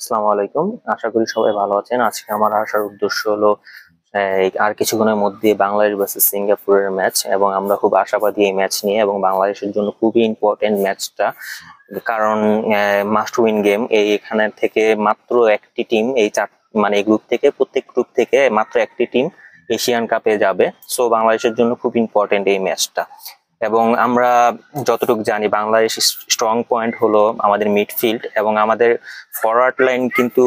আসসালামু আলাইকুম। আশা করি সবাই ভালো আছেন। আজকে আমার আসার উদ্দেশ্য হলো আর কিছুক্ষণের মধ্যে বাংলাদেশ ভার্সেস সিঙ্গাপুরের ম্যাচ, এবং আমরা খুব আশাবাদী এই ম্যাচ নিয়ে, এবং বাংলাদেশের জন্য খুবই ইম্পর্টেন্ট ম্যাচটা। কারণ মাস্ট উইন গেম। এখানে থেকে মাত্র একটি টিম, মানে এই গ্রুপ থেকে, প্রত্যেক গ্রুপ থেকে মাত্র একটি টিম এশিয়ান কাপে যাবে। সো বাংলাদেশের জন্য খুব ইম্পর্টেন্ট এই ম্যাচটা। এবং আমরা যতটুকু জানি বাংলাদেশ স্ট্রং পয়েন্ট হলো আমাদের মিডফিল্ড, এবং আমাদের ফরওয়ার্ড লাইন কিন্তু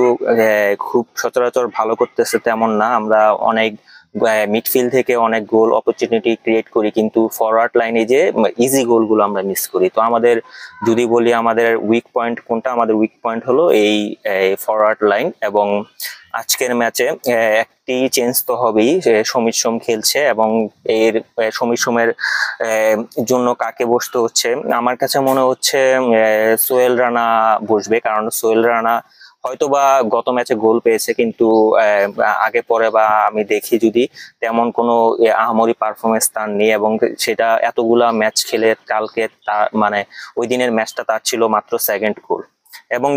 খুব সচরাচর ভালো করতেছে তেমন না। আমরা অনেক মিডফিল্ড থেকে অনেক গোল অপরচুনিটি ক্রিয়েট করি, কিন্তু ফরওয়ার্ড লাইনে যে ইজি গোলগুলো আমরা মিস করি। তো আমাদের যদি বলি আমাদের উইক পয়েন্ট কোনটা, আমাদের উইক পয়েন্ট হলো এই ফরওয়ার্ড লাইন। এবং আজকের ম্যাচে একটি চেঞ্জ তো হবেই, সমীর সোম খেলছে, এবং এর সমীর সোমের জন্য কাকে বসতে হচ্ছে, আমার কাছে মনে হচ্ছে সোহেল রানা বসবে। কারণ সোহেল রানা হয়তোবা গত ম্যাচে গোল পেয়েছে, কিন্তু আগে পরে বা আমি দেখি যদি তেমন কোনো আহামরি পারফরমেন্স তার নেই, এবং সেটা এতগুলা ম্যাচ খেলে কালকে তার মানে ওই দিনের ম্যাচটা তার ছিল মাত্র সেকেন্ড গোল। এবং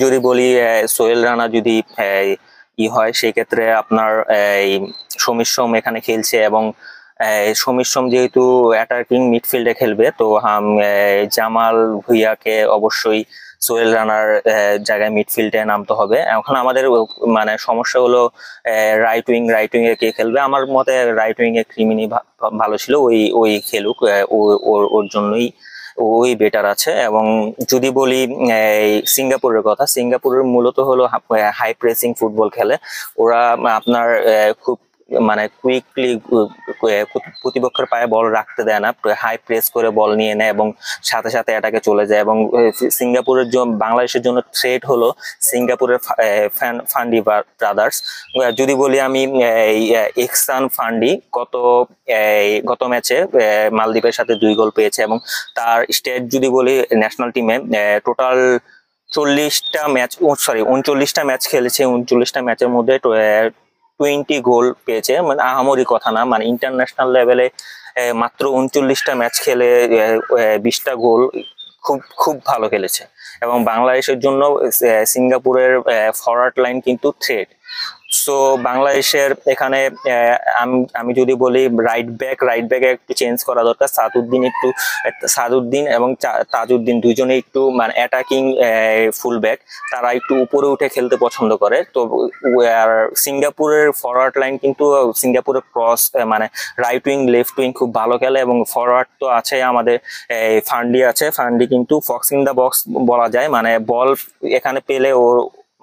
যদি বলি সোহেল রানা যদি হয়, সেই ক্ষেত্রে আপনার এই সমীর সোম এখানে খেলছে, এবং সমীর সোম যেহেতু অ্যাটাকিং মিডফিল্ডে খেলবে, তো জামাল ভুঁইয়াকে অবশ্যই সোহেল রানার জায়গায় মিডফিল্ডে নামতে হবে। এখন আমাদের মানে সমস্যা হলো রাইট উইং এ কে খেলবে। আমার মতে রাইট উইং এ ক্রিমিনি ভালো ছিল, ওই ওই খেলুক, ওর জন্যই ওই বেটার আছে। এবং যদি বলি সিঙ্গাপুরের কথা, সিঙ্গাপুরের মূলত হলো হাই প্রেসিং ফুটবল খেলে ওরা। আপনার খুব মানে কুইকলি প্রতিপক্ষের পায়ে বল রাখতে দেয় না, হাই প্রেস করে বল নিয়ে নেয় এবং সাথে সাথে এটাকে চলে যায়। এবং সিঙ্গাপুরের জন্য, বাংলাদেশের জন্য থ্রেট হলো সিঙ্গাপুরের ফান্ডি ব্রাদার্স। যদি বলি আমি ইহসান ফান্ডি গত ম্যাচে মালদ্বীপের সাথে 2 গোল পেয়েছে, এবং তার স্টেট যদি বলি ন্যাশনাল টিমে টোটাল 39টা ম্যাচ খেলেছে। 39টা ম্যাচের মধ্যে 20 গোল পেয়েছে। মানে আহামরি কথা না, মানে ইন্টারন্যাশনাল লেভেলে মাত্র 39টা ম্যাচ খেলে 20টা গোল, খুব খুব ভালো খেলেছে। এবং বাংলাদেশের জন্য সিঙ্গাপুরের ফরওয়ার্ড লাইন কিন্তু থ্রেট। সো বাংলাদেশের এখানে আমি যদি বলি রাইট ব্যাকে একটু চেঞ্জ করা দরকার। সাদউদ্দিন এবং তাজউদ্দিন দুইজনে একটু মানে অ্যাটাকিং ফুল ব্যাক, তারা একটু উপরে উঠে খেলতে পছন্দ করে। তো আর সিঙ্গাপুরের ফরওয়ার্ড লাইন কিন্তু সিঙ্গাপুরের ক্রস মানে রাইট উইং লেফট উইং খুব ভালো খেলে, এবং ফরওয়ার্ড তো আছে আমাদের ফান্ডি কিন্তু ফক্সিং দা বক্স বলা যায়। মানে বল এখানে পেলে ও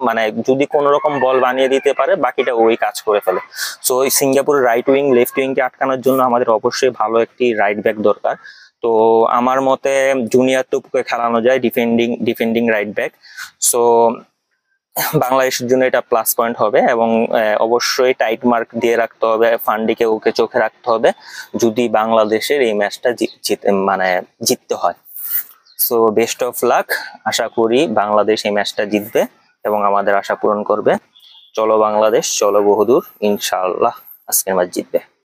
মানে যদি কোন রকম বল বানিয়ে দিতে পারে, বাকিটা ওই কাজ করে ফেলে। সো ওই সিঙ্গাপুরের রাইট উইং লেফট উইং কে আটকানোর জন্য আমাদের অবশ্যই ভালো একটি রাইট ব্যাক দরকার। তো আমার মতে জুনিয়র তুপকে খেলানো যায় ডিফেন্ডিং রাইট ব্যাক। সো বাংলাদেশের জন্য এটা প্লাস পয়েন্ট হবে। এবং অবশ্যই টাইট মার্ক দিয়ে রাখতে হবে, ফান্ডিকে ওকে চোখে রাখতে হবে যদি বাংলাদেশের এই ম্যাচটা জিততে হয়। So best of luck. আশা করি বাংলাদেশ এই ম্যাচটা জিতবে এবং আমাদের আশা পূরণ করবে। চলো বাংলাদেশ, চলো বহুদূর, ইনশাআল্লাহ আজকের ম্যাচ জিতবে।